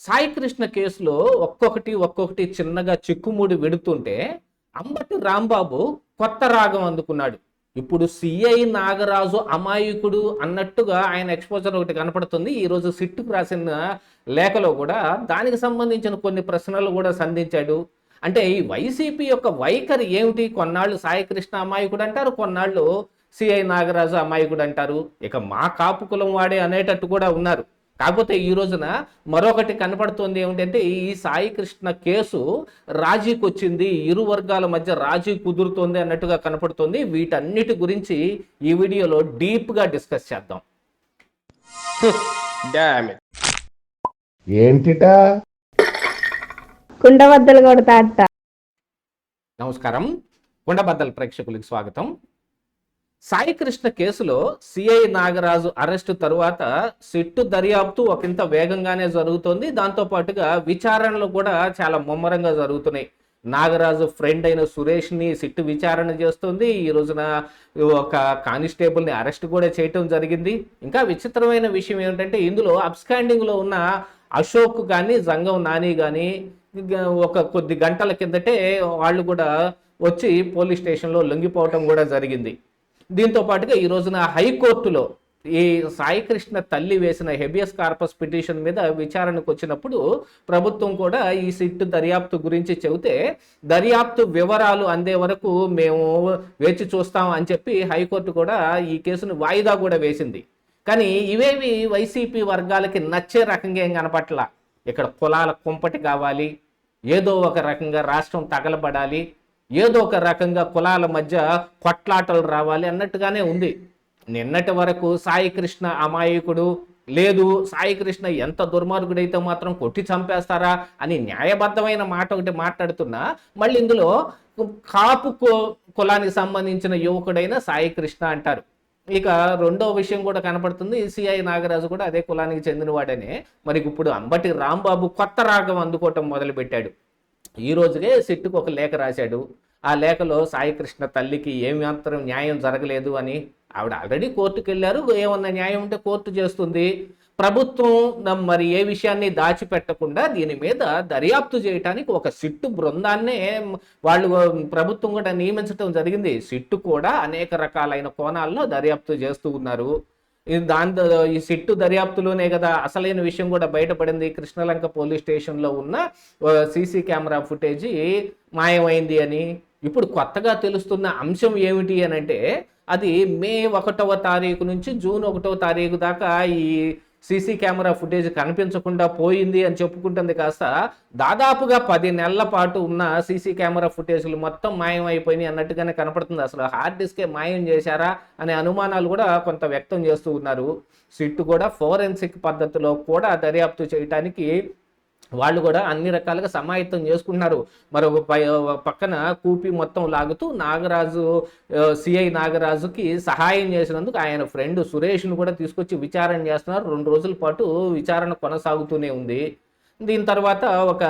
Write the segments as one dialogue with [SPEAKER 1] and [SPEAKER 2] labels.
[SPEAKER 1] సాయికృష్ణ కేసులో ఒక్కొక్కటి చిన్నగా చిక్కుముడి వెడుతుంటే అంబటి రాంబాబు కొత్త రాగం అందుకున్నాడు. ఇప్పుడు సిఐ నాగరాజు అమాయకుడు అన్నట్టుగా ఆయన ఎక్స్పోజర్ ఒకటి కనపడుతుంది. ఈరోజు సిట్టుకు రాసిన లేఖలో కూడా దానికి సంబంధించిన కొన్ని ప్రశ్నలు కూడా సంధించాడు. అంటే ఈ వైసీపీ యొక్క వైఖరి ఏమిటి? కొన్నాళ్ళు సాయికృష్ణ అమాయకుడు అంటారు, కొన్నాళ్ళు సిఐ నాగరాజు అమాయకుడు అంటారు. ఇక మా కాపు కులం వాడే అనేటట్టు కూడా ఉన్నారు. కాకపోతే ఈ రోజున మరొకటి కనపడుతోంది ఏమిటంటే, ఈ సాయికృష్ణ కేసు రాజీకి వచ్చింది, ఇరు వర్గాల మధ్య రాజీ కుదురుతోంది అన్నట్టుగా కనపడుతోంది. వీటన్నిటి గురించి ఈ వీడియోలో డీప్గా డిస్కస్ చేద్దాం.
[SPEAKER 2] ఏంటిటా
[SPEAKER 3] కుండబద్దలు కొడతా అత్త.
[SPEAKER 1] నమస్కారం, కుండబద్దల ప్రేక్షకులకు స్వాగతం. సాయికృష్ణ కేసులో సిఐ నాగరాజు అరెస్టు తరువాత సిట్టు దర్యాప్తు ఒకంత వేగంగానే జరుగుతోంది. దాంతోపాటుగా విచారణలు కూడా చాలా ముమ్మరంగా జరుగుతున్నాయి. నాగరాజు ఫ్రెండ్ అయిన సురేష్ని సిట్టు విచారణ చేస్తుంది. ఈ రోజున ఒక కానిస్టేబుల్ని అరెస్ట్ కూడా చేయటం జరిగింది. ఇంకా విచిత్రమైన విషయం ఏమిటంటే, ఇందులో అబ్స్కాండింగ్లో ఉన్న అశోక్ కానీ జంగం నాని కానీ ఒక కొద్ది గంటల కిందటే వాళ్ళు కూడా వచ్చి పోలీస్ స్టేషన్లో లొంగిపోవటం కూడా జరిగింది. దీంతో పాటుగా ఈ రోజున హైకోర్టులో ఈ సాయికృష్ణ తల్లి వేసిన హెబియస్ కార్పస్ పిటిషన్ మీద విచారణకు వచ్చినప్పుడు ప్రభుత్వం కూడా ఈ సిట్టు దర్యాప్తు గురించి చెబితే, దర్యాప్తు వివరాలు అందే వరకు మేము వేచి చూస్తాం అని చెప్పి హైకోర్టు కూడా ఈ కేసును వాయిదా కూడా వేసింది. కానీ ఇవేవి వైసీపీ వర్గాలకి నచ్చే రకంగా ఏం కనపట్ల. ఇక్కడ కులాల కుంపటి కావాలి, ఏదో ఒక రకంగా రాష్ట్రం తగలబడాలి, ఏదో ఒక రకంగా కులాల మధ్య కొట్లాటలు రావాలి అన్నట్టుగానే ఉంది. నిన్నటి వరకు సాయికృష్ణ అమాయకుడు, లేదు సాయికృష్ణ ఎంత దుర్మార్గుడైతే మాత్రం కొట్టి చంపేస్తారా అని న్యాయబద్ధమైన మాట ఒకటి మాట్లాడుతున్నా, మళ్ళీ ఇందులో కాపు కులానికి సంబంధించిన యువకుడైన సాయికృష్ణ అంటారు. ఇక రెండో విషయం కూడా కనపడుతుంది, సిఐ నాగరాజు కూడా అదే కులానికి చెందినవాడనే. మరి ఇప్పుడు అంబటి రాంబాబు కొత్త రాగం అందుకోవటం మొదలుపెట్టాడు. ఈ రోజుకే సిట్టుకు ఒక లేఖ రాశాడు. ఆ లేఖలో సాయికృష్ణ తల్లికి ఏమాత్రం న్యాయం జరగలేదు అని, ఆవిడ ఆల్రెడీ కోర్టుకు వెళ్ళారు, ఏమన్నా న్యాయం ఉంటే కోర్టు చేస్తుంది. ప్రభుత్వం మరి ఏ విషయాన్ని దాచిపెట్టకుండా దీని మీద దర్యాప్తు చేయడానికి ఒక సిట్టు బృందాన్నే వాళ్ళు ప్రభుత్వం కూడా నియమించడం జరిగింది. సిట్టు కూడా అనేక రకాలైన కోణాల్లో దర్యాప్తు చేస్తూ ఉన్నారు. ఈ సిట్టు దర్యాప్తులోనే కదా అసలైన విషయం కూడా బయటపడింది. కృష్ణలంక పోలీస్ స్టేషన్లో ఉన్న సీసీ కెమెరా ఫుటేజీ మాయమైంది అని. ఇప్పుడు కొత్తగా తెలుస్తున్న అంశం ఏమిటి అని అంటే, అది మే 1వ తారీఖు నుంచి జూన్ 1వ తారీఖు దాకా ఈ సీసీ కెమెరా ఫుటేజ్ కనిపించకుండా పోయింది అని చెప్పుకుంటుంది. కాస్త దాదాపుగా 10 నెలల పాటు ఉన్న సీసీ కెమెరా ఫుటేజ్లు మొత్తం మాయం అయిపోయినాయి అన్నట్టుగానే కనపడుతుంది. అసలు హార్డ్ డిస్కే మాయం చేశారా అనే అనుమానాలు కూడా కొంత వ్యక్తం చేస్తూ ఉన్నారు. సిట్టు కూడా ఫోరెన్సిక్ పద్ధతిలో కూడా దర్యాప్తు చేయడానికి వాళ్ళు కూడా అన్ని రకాలుగా సమాయత్తం చేసుకుంటున్నారు. మరొక పక్కన కూపి మొత్తం లాగుతూ నాగరాజు, సిఐ నాగరాజుకి సహాయం చేసినందుకు ఆయన ఫ్రెండ్ సురేష్ను కూడా తీసుకొచ్చి విచారణ చేస్తున్నారు. 2 రోజుల పాటు విచారణ కొనసాగుతూనే ఉంది. దీని తర్వాత ఒక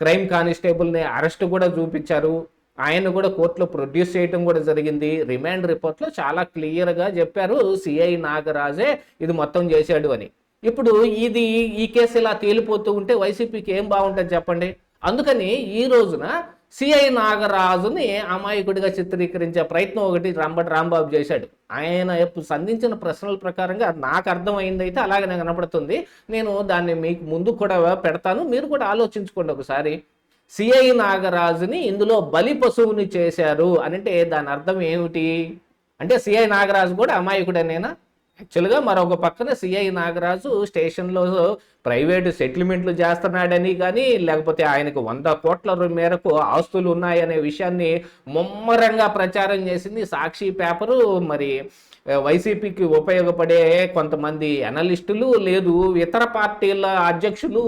[SPEAKER 1] క్రైమ్ కానిస్టేబుల్ని అరెస్ట్ కూడా చూపించారు. ఆయన కూడా కోర్టులో ప్రొడ్యూస్ చేయడం కూడా జరిగింది. రిమాండ్ రిపోర్ట్లో చాలా క్లియర్గా చెప్పారు, సిఐ నాగరాజే ఇది మొత్తం చేశాడు అని. ఇప్పుడు ఈ కేసు ఇలా తేలిపోతూ ఉంటే వైసీపీకి ఏం బాగుంటుంది చెప్పండి. అందుకని ఈ రోజున సిఐ నాగరాజుని అమాయకుడిగా చిత్రీకరించే ప్రయత్నం ఒకటి అంబటి రాంబాబు చేశాడు. ఆయన సంధించిన ప్రశ్నల ప్రకారంగా నాకు అర్థమైందైతే అలాగనే కనపడుతుంది. నేను దాన్ని మీకు ముందు కూడా పెడతాను, మీరు కూడా ఆలోచించుకోండి ఒకసారి. సిఐ నాగరాజుని ఇందులో బలి పశువుని చేశారు అంటే దాని అర్థం ఏమిటి అంటే, సిఐ నాగరాజు కూడా అమాయకుడనేనా? యాక్చువల్గా మరొక పక్కన సిఐ నాగరాజు స్టేషన్లో ప్రైవేటు సెటిల్మెంట్లు చేస్తున్నాడని కానీ, లేకపోతే ఆయనకు 100 కోట్ల మేరకు ఆస్తులు ఉన్నాయనే విషయాన్ని ముమ్మరంగా ప్రచారం చేసింది సాక్షి పేపరు. మరి వైసీపీకి ఉపయోగపడే కొంతమంది అనలిస్టులు, లేదు ఇతర పార్టీల అధ్యక్షులు,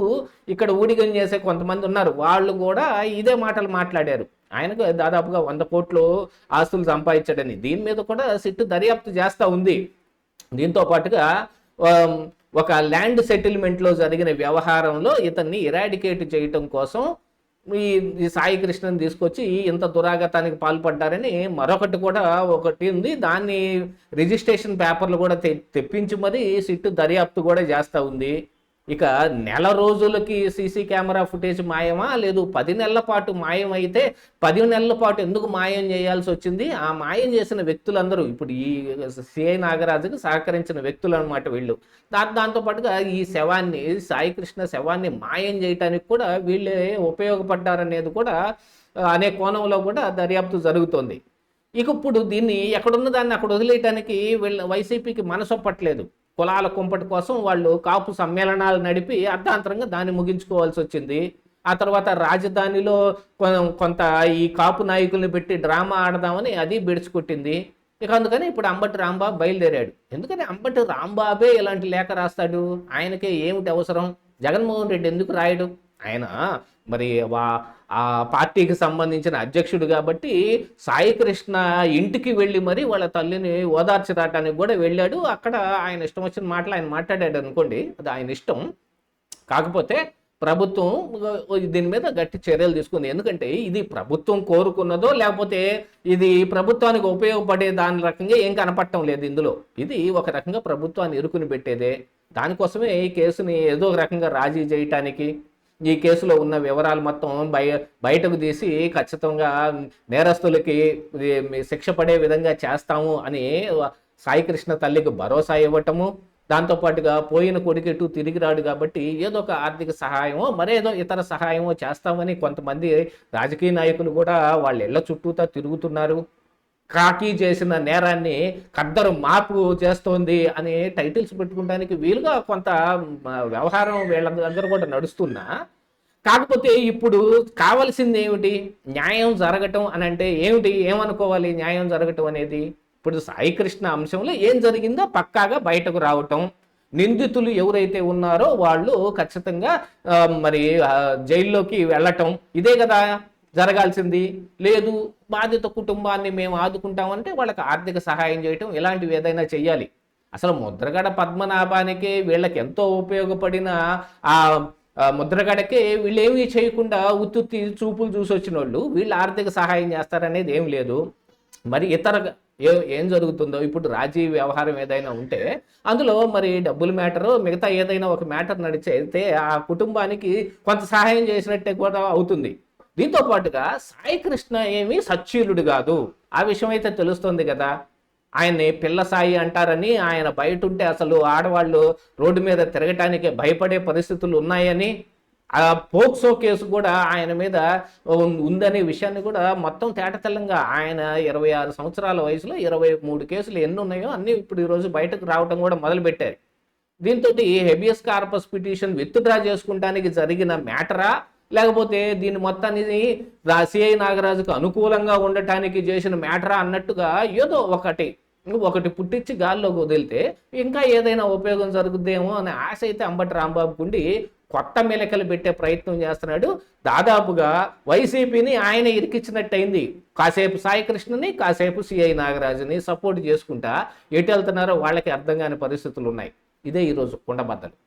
[SPEAKER 1] ఇక్కడ ఊడిగం చేసే కొంతమంది ఉన్నారు, వాళ్ళు కూడా ఇదే మాటలు మాట్లాడారు. ఆయనకు దాదాపుగా 100 కోట్లు ఆస్తులు సంపాదించాడని. దీని మీద కూడా సిట్టు దర్యాప్తు చేస్తూ ఉంది. దీంతో పాటుగా ఒక ల్యాండ్ సెటిల్మెంట్లో జరిగిన వ్యవహారంలో ఇతన్ని ఇరాడికేట్ చేయటం కోసం ఈ సాయికృష్ణని తీసుకొచ్చి ఇంత దురాగతానికి పాల్పడ్డారని మరొకటి కూడా ఒకటి ఉంది. దాన్ని రిజిస్ట్రేషన్ పేపర్లు కూడా తెప్పించి మరి సిట్టు దర్యాప్తు కూడా చేస్తూ ఉంది. ఇక నెల రోజులకి సీసీ కెమెరా ఫుటేజ్ మాయమా, లేదు 10 నెలల పాటు మాయం అయితే 10 నెలల పాటు ఎందుకు మాయం చేయాల్సి వచ్చింది? ఆ మాయం చేసిన వ్యక్తులందరూ ఇప్పుడు ఈ సిఐ నాగరాజుకి సహకరించిన వ్యక్తులు అనమాట వీళ్ళు. దాంతోపాటుగా ఈ శవాన్ని, సాయికృష్ణ శవాన్ని మాయం చేయటానికి కూడా వీళ్ళే ఉపయోగపడ్డారనేది కూడా అనే కోణంలో కూడా దర్యాప్తు జరుగుతోంది. ఇక ఇప్పుడు దీన్ని ఎక్కడున్న దాన్ని అక్కడ వదిలేయటానికి వీళ్ళ వైసీపీకి మనసొప్పట్లేదు. కులాల కుంపటి కోసం వాళ్ళు కాపు సమ్మేళనాలు నడిపి అర్ధాంతరంగా దాన్ని ముగించుకోవాల్సి వచ్చింది. ఆ తర్వాత రాజధానిలో కొంత ఈ కాపు నాయకుల్ని పెట్టి డ్రామా ఆడదామని అది బిడుచుకొట్టింది. ఇక అందుకని ఇప్పుడు అంబటి రాంబాబు బయలుదేరాడు. ఎందుకని అంబటి రాంబాబే ఇలాంటి లేఖ రాస్తాడు? ఆయనకే ఏమిటి అవసరం? జగన్మోహన్ రెడ్డి ఎందుకు రాయడు? ఆయన మరి ఆ పార్టీకి సంబంధించిన అధ్యక్షుడు కాబట్టి సాయికృష్ణ ఇంటికి వెళ్ళి మరి వాళ్ళ తల్లిని ఓదార్చడానికి కూడా వెళ్ళాడు. అక్కడ ఆయన ఇష్టం వచ్చిన మాటలు ఆయన మాట్లాడాడు అనుకోండి, అది ఆయన ఇష్టం. కాకపోతే ప్రభుత్వం దీని మీద గట్టి చర్యలు తీసుకుంది. ఎందుకంటే ఇది ప్రభుత్వం కోరుకున్నదో లేకపోతే ఇది ప్రభుత్వానికి ఉపయోగపడే దాని రకంగా ఏం కనపడటం లేదు ఇందులో. ఇది ఒక రకంగా ప్రభుత్వాన్ని ఇరుకుని పెట్టేదే. దానికోసమే ఈ కేసుని ఏదో ఒక రకంగా రాజీ చేయటానికి, ఈ కేసులో ఉన్న వివరాలు మొత్తం బయటకు తీసి ఖచ్చితంగా నేరస్తులకి శిక్ష పడే విధంగా చేస్తాము అని సాయికృష్ణ తల్లికి భరోసా ఇవ్వటము, దాంతోపాటుగా పోయిన కొడుకు ఎటు తిరిగి రాడు కాబట్టి ఏదో ఒక ఆర్థిక సహాయమో మరేదో ఇతర సహాయమో చేస్తామని కొంతమంది రాజకీయ నాయకులు కూడా వాళ్ళ ఇళ్ల చుట్టూతా తిరుగుతున్నారు. కాకి చేసిన నేరాన్ని ఖద్దరు మాపు చేస్తోంది అని టైటిల్స్ పెట్టుకోవడానికి వీలుగా కొంత వ్యవహారం వీళ్ళ దగ్గర కూడా నడుస్తున్నా. కాకపోతే ఇప్పుడు కావాల్సింది ఏమిటి? న్యాయం జరగటం అని అంటే ఏమిటి? ఏమనుకోవాలి న్యాయం జరగటం అనేది? ఇప్పుడు సాయికృష్ణ అంశంలో ఏం జరిగిందో పక్కాగా బయటకు రావటం, నిందితులు ఎవరైతే ఉన్నారో వాళ్ళు ఖచ్చితంగా మరి జైల్లోకి వెళ్ళటం, ఇదే కదా జరగాల్సింది. లేదు బాధిత కుటుంబాన్ని మేము ఆదుకుంటామంటే వాళ్ళకి ఆర్థిక సహాయం చేయటం, ఇలాంటివి ఏదైనా చెయ్యాలి. అసలు ముద్రగడ పద్మనాభానికి వీళ్ళకి ఎంతో ఉపయోగపడిన ఆ ముద్రగడకే వీళ్ళేమీ చేయకుండా ఉత్తుత్తి చూపులు చూసి వచ్చిన వాళ్ళు వీళ్ళు ఆర్థిక సహాయం చేస్తారనేది ఏం లేదు. మరి ఇతర ఏం జరుగుతుందో ఇప్పుడు రాజీ వ్యవహారం ఏదైనా ఉంటే అందులో మరి డబ్బుల మ్యాటరు మిగతా ఏదైనా ఒక మ్యాటర్ నడిచైతే ఆ కుటుంబానికి కొంత సహాయం చేసినట్టే కూడా అవుతుంది. దీంతో పాటుగా సాయికృష్ణ ఏమీ సచ్చీలుడు కాదు, ఆ విషయం అయితే తెలుస్తుంది కదా. ఆయన్ని పిల్ల సాయి అంటారని, ఆయన బయట ఉంటే అసలు ఆడవాళ్ళు రోడ్డు మీద తిరగటానికి భయపడే పరిస్థితులు ఉన్నాయని, ఆ పోక్సో కేసు కూడా ఆయన మీద ఉందనే విషయాన్ని కూడా మొత్తం తేటతెల్లంగా ఆయన 26 సంవత్సరాల వయసులో 23 కేసులు ఎన్ని ఉన్నాయో అన్నీ ఇప్పుడు ఈరోజు బయటకు రావటం కూడా మొదలుపెట్టారు. దీంతో హెబియస్ కార్పస్ పిటిషన్ విత్డ్రా చేసుకుంటానికి జరిగిన మ్యాటరా, లేకపోతే దీని మొత్తాన్ని సిఐ నాగరాజుకు అనుకూలంగా ఉండటానికి చేసిన మ్యాటరా అన్నట్టుగా ఏదో ఒకటి పుట్టించి గాల్లోకి వదిలితే ఇంకా ఏదైనా ఉపయోగం జరుగుద్దేమో అనే ఆశ అయితే అంబటి రాంబాబుకు ఉండి కొత్త మెలకలు పెట్టే ప్రయత్నం చేస్తున్నాడు. దాదాపుగా వైసీపీని ఆయన ఇరికిచ్చినట్టయింది. కాసేపు సాయికృష్ణని, కాసేపు సిఐ నాగరాజుని సపోర్ట్ చేసుకుంటా ఎటు వెళ్తున్నారో వాళ్ళకి అర్థం కాని పరిస్థితులు ఉన్నాయి. ఇదే ఈరోజు కుండబద్దలు.